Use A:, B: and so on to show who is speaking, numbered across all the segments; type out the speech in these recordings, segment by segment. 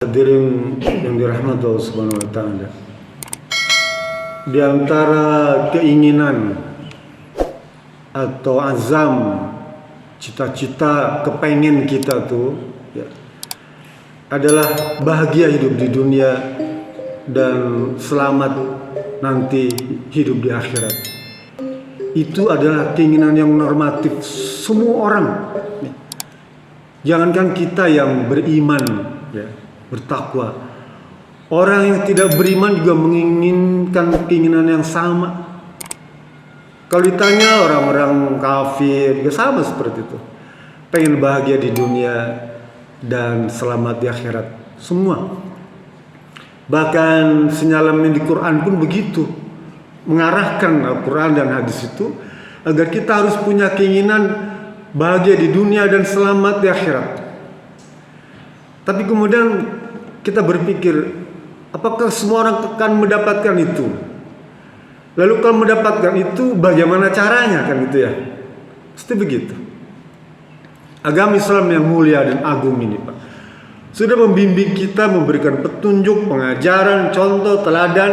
A: Hadirin yang dirahmati Allah Subhanahu wa taala. Di antara keinginan atau azam, cita-cita, kepengen kita tuh adalah bahagia hidup di dunia dan selamat nanti hidup di akhirat. Itu adalah keinginan yang normatif semua orang. Jangankan kita yang beriman, bertakwa. Orang yang tidak beriman juga menginginkan keinginan yang sama. Kalau ditanya orang-orang kafir, juga sama seperti itu. Pengen bahagia di dunia dan selamat di akhirat. Semua. Bahkan sinyalemen di Quran pun begitu. Mengarahkan Al-Quran dan hadis itu agar kita harus punya keinginan bahagia di dunia dan selamat di akhirat. Tapi kemudian kita berpikir, apakah semua orang akan mendapatkan itu? Lalu kalau mendapatkan itu, bagaimana caranya, kan gitu ya? Pasti begitu. Agama Islam yang mulia dan agung ini, Pak, sudah membimbing kita, memberikan petunjuk, pengajaran, contoh, teladan,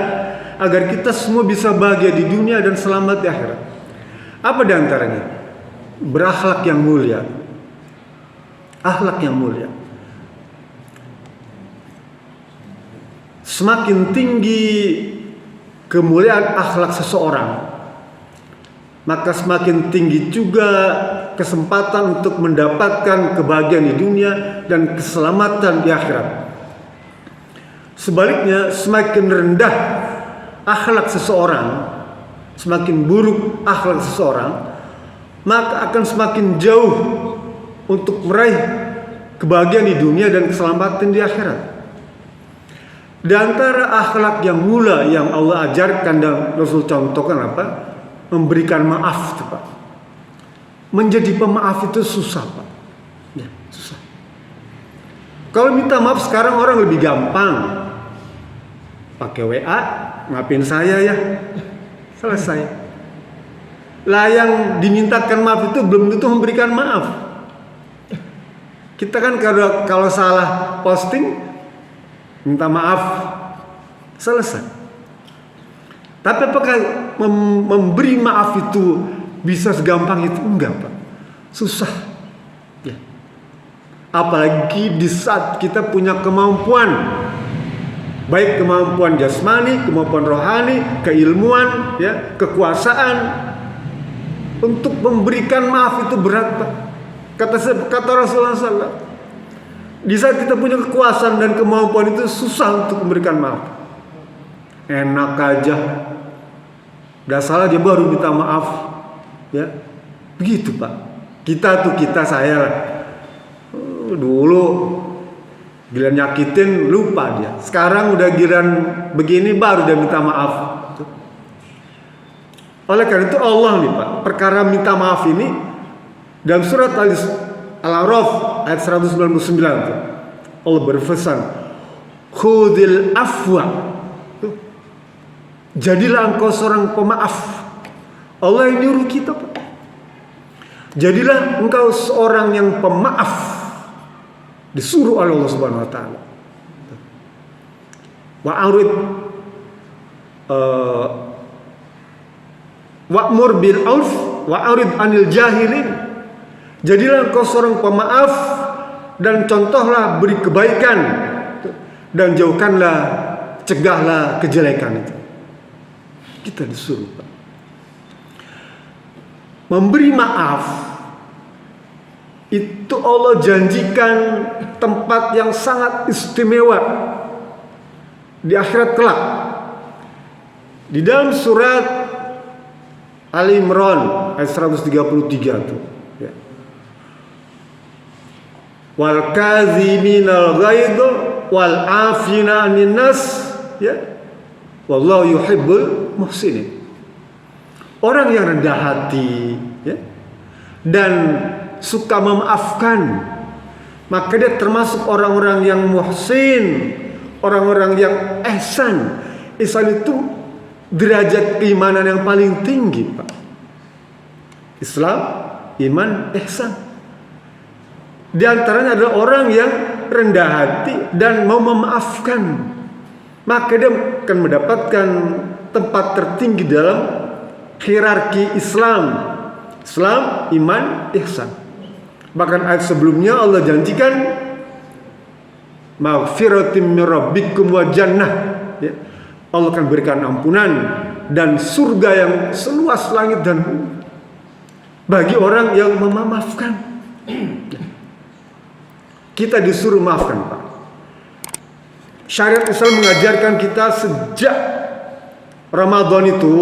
A: agar kita semua bisa bahagia di dunia dan selamat di akhirat. Apa di antaranya? Berakhlak yang mulia. Akhlak yang mulia. Semakin tinggi kemuliaan akhlak seseorang, maka semakin tinggi juga kesempatan untuk mendapatkan kebahagiaan di dunia dan keselamatan di akhirat. Sebaliknya, semakin rendah akhlak seseorang, semakin buruk akhlak seseorang, maka akan semakin jauh untuk meraih kebahagiaan di dunia dan keselamatan di akhirat. Di antara akhlak yang mulia yang Allah ajarkan dan Rasul contohkan apa? Memberikan maaf, Pak. Menjadi pemaaf itu susah, Pak. Ya, susah. Kalau minta maaf sekarang orang lebih gampang. Pakai WA, maafin saya ya. Selesai. Lah yang dimintakan maaf itu belum tentu memberikan maaf. Kita kan kalau salah posting, minta maaf, selesai. Tapi apakah memberi maaf itu bisa segampang itu? Enggak, Pak. Susah. Ya. Apalagi di saat kita punya kemampuan, baik kemampuan jasmani, kemampuan rohani, keilmuan, kekuasaan, untuk memberikan maaf itu berat, Pak. Kata Rasulullah SAW. Di saat kita punya kekuasaan dan kemampuan itu susah untuk memberikan maaf. Enak aja. Udah salah dia baru minta maaf. Ya. Begitu, Pak. Kita saya lah. Dulu giliran nyakitin lupa dia. Sekarang udah giliran begini baru dia minta maaf. Oleh karena itu Allah nih, Pak, perkara minta maaf ini dalam surat Al-A'raf ayat 199 tuh, Allah berpesan, khudil afwa, jadilah engkau seorang pemaaf. Allah yang nyuruh kita, Pak. Jadilah engkau seorang yang pemaaf, disuruh oleh Allah Subhanahu wa taala. Wa'arid wa'mur bil 'urf wa'arid 'anil jahilin. Jadilah engkau seorang pemaaf dan contohlah beri kebaikan dan jauhkanlah, cegahlah kejelekan itu. Kita disuruh, Pak. Memberi maaf itu Allah janjikan tempat yang sangat istimewa di akhirat kelak. Di dalam surat Ali Imran ayat 133 tuh. Wal kaziminal ghaidh wal afina 'anil nas, wallahu yuhibbul muhsinin. Orang yang rendah hati, dan suka memaafkan, maka dia termasuk orang-orang yang muhsin, orang-orang yang ihsan. Ihsan itu derajat keimanan yang paling tinggi, Pak. Islam, iman, ihsan. Di antaranya adalah orang yang rendah hati dan mau memaafkan, maka dia akan mendapatkan tempat tertinggi dalam hierarki Islam. Islam, iman, ihsan. Bahkan ayat sebelumnya Allah janjikan maghfiratim min rabbikum wa jannah, ya. Allah akan berikan ampunan dan surga yang seluas langit dan bumi bagi orang yang memaafkan. Kita disuruh maafkan, Pak. Syariat Islam mengajarkan kita sejak Ramadan itu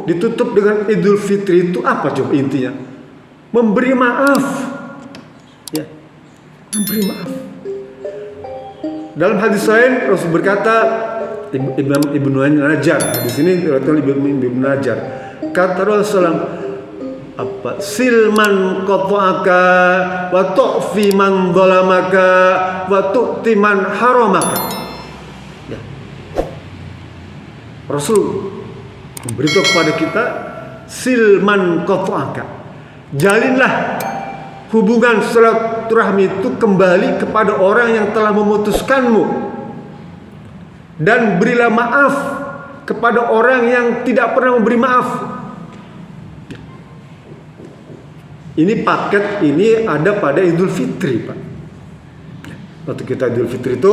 A: ditutup dengan Idul Fitri itu apa coba intinya? Memberi maaf. Ya. Memberi maaf. Dalam hadis lain Rasul berkata, Ibnu Najar, di sini Ibnu Najar, kata Rasulullah, apa, silman qata'aka wa tu'fi man dhalamaka wa tu'ti man haramaka. Ya. Rasul memberitahu kepada kita, silman qata'aka, jalinlah hubungan silaturahmi itu kembali kepada orang yang telah memutuskanmu, dan berilah maaf kepada orang yang tidak pernah memberi maaf. Ini paket ini ada pada Idul Fitri, Pak. Waktu kita Idul Fitri itu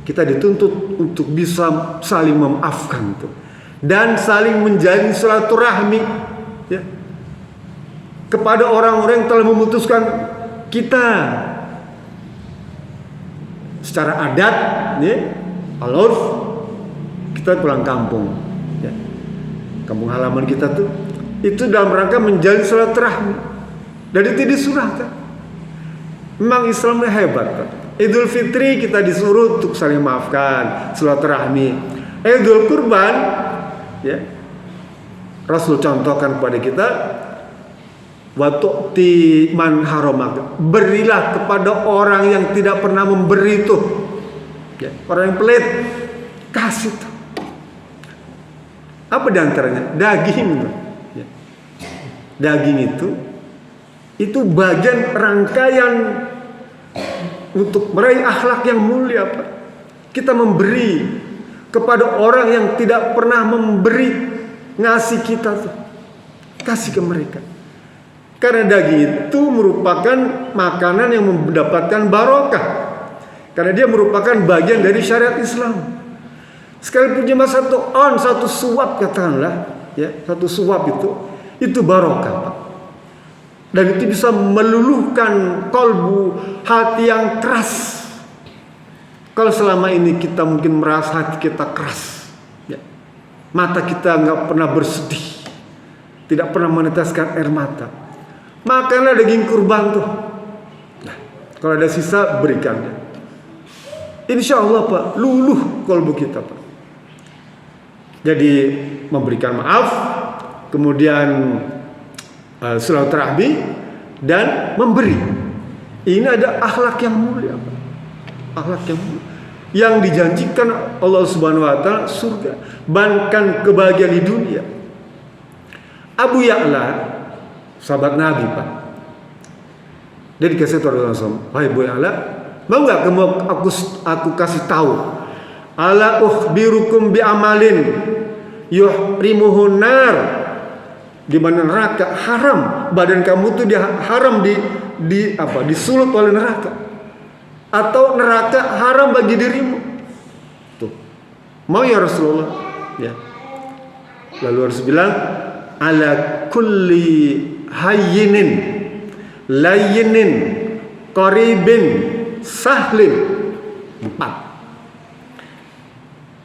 A: kita dituntut untuk bisa saling memaafkan tuh, dan saling menjalin silaturahmi, ya, kepada orang-orang yang telah memutuskan kita. Secara adat, ya, al-urf, kita pulang kampung, ya. Kampung halaman kita tuh itu dalam rangka menjalin silaturahmi, dan itu disurahkan. Memang Islamnya hebat, Pak. Idul Fitri kita disuruh untuk saling maafkan, silaturahmi. Idul Kurban, ya, Rasul contohkan kepada kita, wa tu'ti man haramaka, berilah kepada orang yang tidak pernah memberi itu, ya, orang yang pelit, kasih tuh. Apa diantaranya? Daging, ya. Daging itu bagian rangkaian untuk meraih akhlak yang mulia, Pak. Kita memberi kepada orang yang tidak pernah memberi, ngasih kita tuh, kasih ke mereka. Karena daging itu merupakan makanan yang mendapatkan barokah, karena dia merupakan bagian dari syariat Islam. Sekalipun cuma satu suap katakanlah, ya, satu suap itu barokah, Pak. Dan itu bisa meluluhkan kolbu, hati yang keras. Kalau selama ini kita mungkin merasa hati kita keras, ya, mata kita nggak pernah bersedih, tidak pernah meneteskan air mata, makanlah daging kurban tuh. Nah, kalau ada sisa berikannya. Insya Allah, Pak, luluh kolbu kita, Pak. Jadi memberikan maaf, kemudian silaturahmi, dan memberi. Ini ada akhlak yang mulia, Pak. Akhlak yang mulia, yang dijanjikan Allah Subhanahu wa taala surga, bahkan kebahagiaan di dunia. Abu Ya'la, sahabat Nabi, Pak. Dia dikasih tahu oleh Rasul, "Wahai Abu Ya'la, mau enggak kamu aku kasih tahu, ala ukhbirukum bi amalin yuhrimuhun nar, di mana neraka haram, badan kamu tuh dia haram disulut oleh neraka, atau neraka haram bagi dirimu." Tuh. Mau ya Rasulullah? Ya. Lalu harus bilang, ala kulli hayyinin layyinin qaribin sahlin. 4.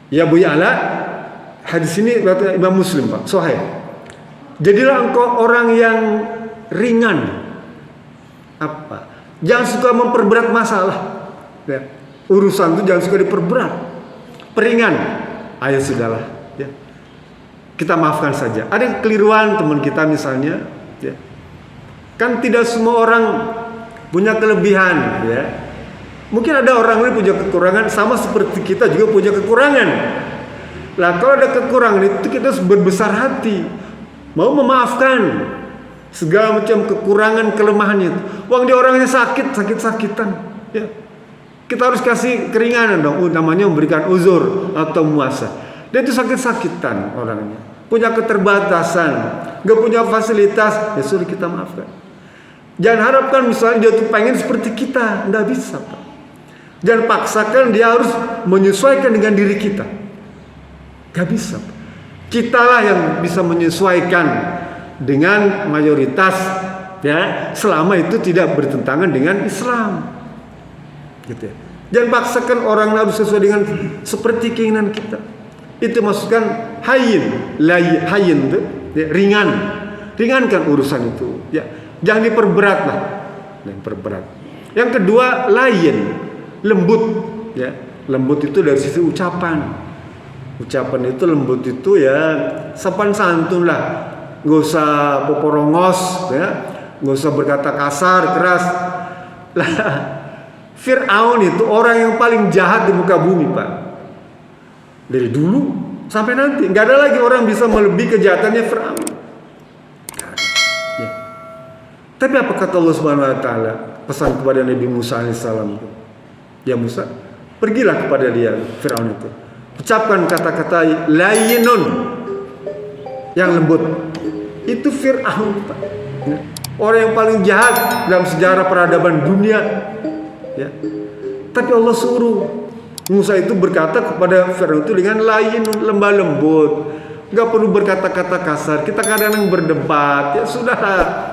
A: Ya Bu Ya'la, hadis ini riwayat Imam Muslim, Pak, sahih. Jadilah engkau orang yang ringan. Apa? Jangan suka memperberat masalah, ya. Urusan itu jangan suka diperberat. Peringan. Ayo sudahlah, ya. Kita maafkan saja. Ada kekeliruan teman kita misalnya, ya. Kan tidak semua orang punya kelebihan, ya. Mungkin ada orang lain punya kekurangan, sama seperti kita juga punya kekurangan. Lah kalau ada kekurangan itu kita harus berbesar hati, mau memaafkan segala macam kekurangan kelemahannya. Wong dia orangnya sakitan, ya. Kita harus kasih keringanan dong, namanya memberikan uzur atau muasa. Dia itu sakit-sakitan orangnya, punya keterbatasan, gak punya fasilitas, ya suruh kita maafkan. Jangan harapkan misalnya dia tuh pengen seperti kita, nggak bisa Pak. Jangan paksakan dia harus menyesuaikan dengan diri kita, gak bisa Pak. Kitalah yang bisa menyesuaikan dengan mayoritas, ya, selama itu tidak bertentangan dengan Islam, gitu ya. Jangan paksakan orang harus sesuai dengan seperti keinginan kita. Itu maksudkan hayyin, hayyin itu ya, ringankan urusan itu, ya. Jangan diperberat lah, diperberat. Yang kedua, layyin, lembut, ya. Lembut itu dari sisi ucapan. Ucapan itu lembut itu ya sopan santun lah, nggak usah poporongos, ya, nggak usah berkata kasar, keras. Lah, Fir'aun itu orang yang paling jahat di muka bumi Pak. Dari dulu sampai nanti nggak ada lagi orang bisa melebihi kejahatannya Fir'aun. Ya. Tapi apa kata Allah Subhanahu Wa Taala pesan kepada Nabi Musa alaihissalam? Ya Musa, pergilah kepada dia Fir'aun itu. Ucapkan kata-kata layyinun, yang lembut. Itu Fir'aun Pak. Ya. Orang yang paling jahat dalam sejarah peradaban dunia. Ya. Tapi Allah suruh Musa itu berkata kepada Fir'aun itu dengan layyinun, lembah lembut. Gak perlu berkata-kata kasar. Kita kadang-kadang berdebat, ya sudah,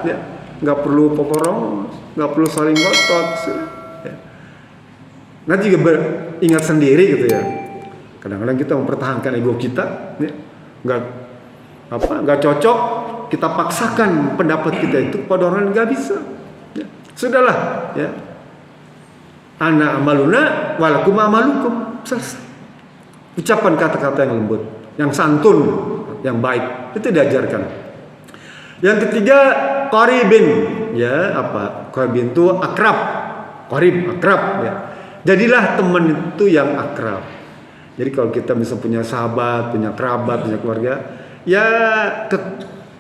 A: ya. Gak perlu poporong, gak perlu saling ngotot, sudah. Ya. Nanti juga ingat sendiri gitu ya. Kadang-kadang kita mempertahankan ego kita, ya. Nggak cocok, kita paksakan pendapat kita itu pada orang yang nggak bisa. Ya. Sudahlah, ya. Ana amaluna walakum amalukum, selesai. Ucapan kata-kata yang lembut, yang santun, yang baik, itu diajarkan. Yang ketiga, qaribin, ya apa? Qaribin itu akrab, qarib, akrab, ya. Jadilah teman itu yang akrab. Jadi kalau kita bisa punya sahabat, punya kerabat, punya keluarga, ya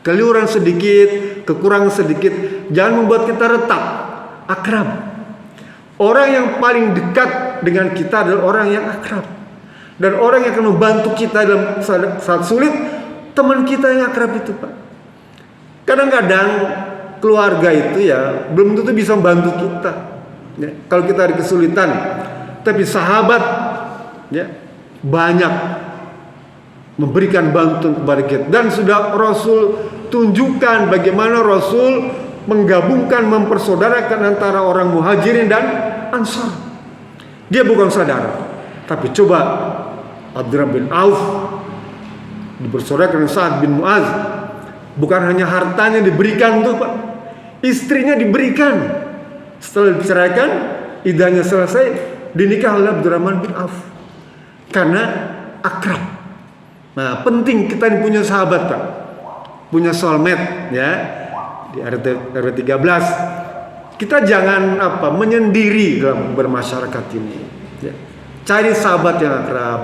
A: keliuran sedikit, kekurangan sedikit, jangan membuat kita retak, akrab. Orang yang paling dekat dengan kita adalah orang yang akrab. Dan orang yang akan membantu kita dalam saat sulit, teman kita yang akrab itu Pak. Kadang-kadang keluarga itu ya belum tentu bisa membantu kita, ya. Kalau kita ada kesulitan, tapi sahabat, ya, banyak memberikan bantuan kepada kita. Dan sudah Rasul tunjukkan bagaimana Rasul menggabungkan, mempersaudarakan antara orang muhajirin dan ansar. Dia bukan saudara, tapi coba Abdurrahman bin Auf dipersaudarakan dengan Sa'ad bin Mu'az. Bukan hanya hartanya diberikan tuh Pak, istrinya diberikan. Setelah diceraikan, idahnya selesai, dinikah oleh Abdurrahman bin Auf karena akrab. Nah, penting kita punya sahabat Pak, punya soulmate, ya. Di RT 13 kita jangan menyendiri dalam bermasyarakat ini, ya. Cari sahabat yang akrab,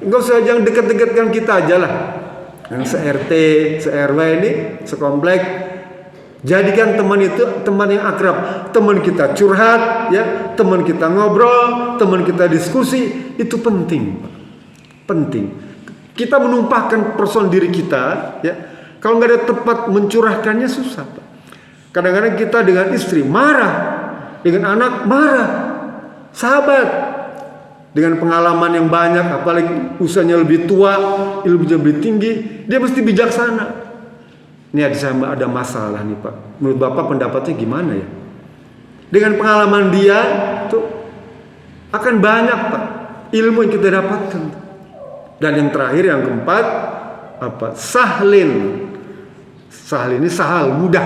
A: nggak usah, jangan dekat-dekatkan kita aja lah, yang se-RT, se-RW ini, sekomplek. Jadikan teman itu teman yang akrab, teman kita curhat, ya, teman kita ngobrol, teman kita diskusi, itu penting, Pak. Penting. Kita menumpahkan persoalan diri kita, ya. Kalau nggak ada tempat mencurahkannya susah, Pak. Kadang-kadang kita dengan istri marah, dengan anak marah, sahabat dengan pengalaman yang banyak, apalagi usianya lebih tua, ilmunya lebih tinggi, dia mesti bijaksana. Ini ada masalah nih Pak. Menurut Bapak pendapatnya gimana ya? Dengan pengalaman dia tuh akan banyak Pak ilmu yang kita dapatkan. Dan yang terakhir, yang keempat, sahlin. Sahlin ini sahal, mudah.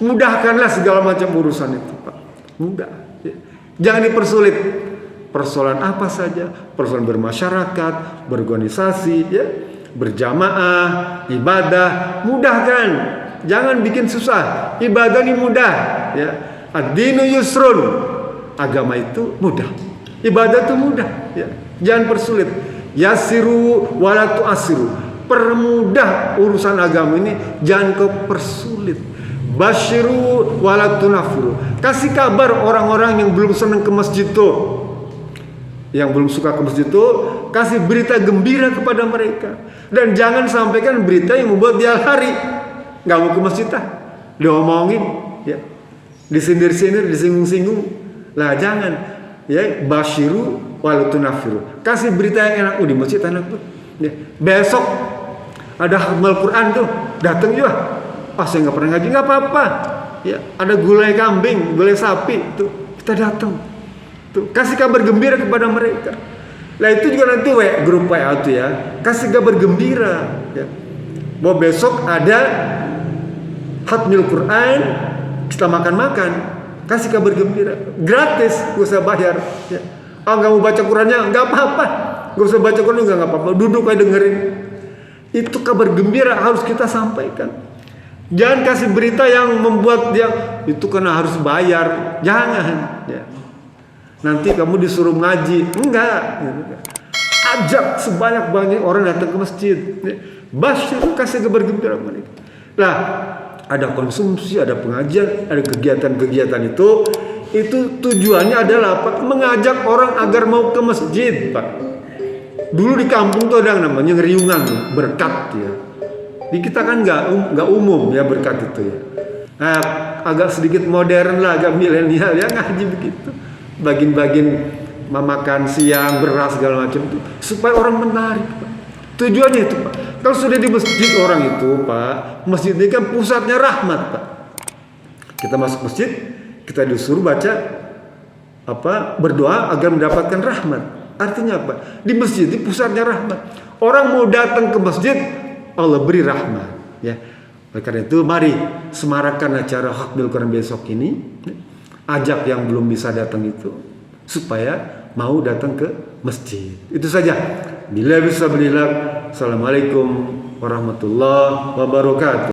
A: Mudahkanlah segala macam urusan itu Pak. Mudah, ya. Jangan dipersulit. Persoalan apa saja, persoalan bermasyarakat, berorganisasi, ya, berjamaah, ibadah, mudahkan. Jangan bikin susah. Ibadah ini mudah, ya. Ad-dinu yusrun. Agama itu mudah. Ibadah itu mudah, ya. Jangan persulit. Yasiru wala tu'asiru. Permudah urusan agama ini, jangan kau persulit. Basyiru wala tunafiru. Kasih kabar orang-orang yang belum senang ke masjid tuh. yang belum suka ke masjid itu, kasih berita gembira kepada mereka. Dan jangan sampaikan berita yang membuat dia lari, nggak mau ke masjid diomongin, ya, disindir-sindir, disinggung-singgung. Lah jangan, ya, basyiru walau tunafiru. Kasih berita yang enak, di masjid enak tuh. Ya. Besok ada hafal Quran tuh, datang juga. Saya nggak pernah ngaji, nggak apa-apa. Ya, ada gulai kambing, gulai sapi, tuh kita datang. Tuh, kasih kabar gembira kepada mereka. Nah itu juga nanti grup WA itu ya, kasih kabar gembira ya, bahwa besok ada khatmil Quran, kita makan-makan, kasih kabar gembira, gratis, gak usah bayar ya. Nggak mau baca Qurannya, nggak apa-apa, gak usah baca Quran juga nggak apa-apa, duduk aja dengerin. Itu kabar gembira harus kita sampaikan. Jangan kasih berita yang membuat dia itu karena harus bayar, jangan ya. Nanti kamu disuruh ngaji, enggak. Ajak sebanyak-banyak orang datang ke masjid. Basyir, kasih kabar gembira mereka. Nah, ada konsumsi, ada pengajian, ada kegiatan-kegiatan itu tujuannya adalah apa? Mengajak orang agar mau ke masjid, Pak. Dulu di kampung tuh ada yang namanya ngeriungan, berkat ya. Di kita kan nggak umum ya berkat itu ya. Nah, agak sedikit modern lah, agak milenial ya ngaji begitu. Bagian-bagian memakan siang, beras segala macam itu supaya orang menarik, Pak. Tujuannya itu, Pak. Kalau sudah di masjid orang itu, Pak, masjid ini kan pusatnya rahmat, Pak. Kita masuk masjid, kita disuruh baca berdoa agar mendapatkan rahmat. Artinya apa? Di masjid ini pusatnya rahmat. Orang mau datang ke masjid, Allah beri rahmat, ya. Oleh karena itu, mari semarakan acara Khatmil Quran besok ini. Ajak yang belum bisa datang itu supaya mau datang ke masjid. Itu saja. Bila bisa belilah. Assalamualaikum warahmatullahi wabarakatuh.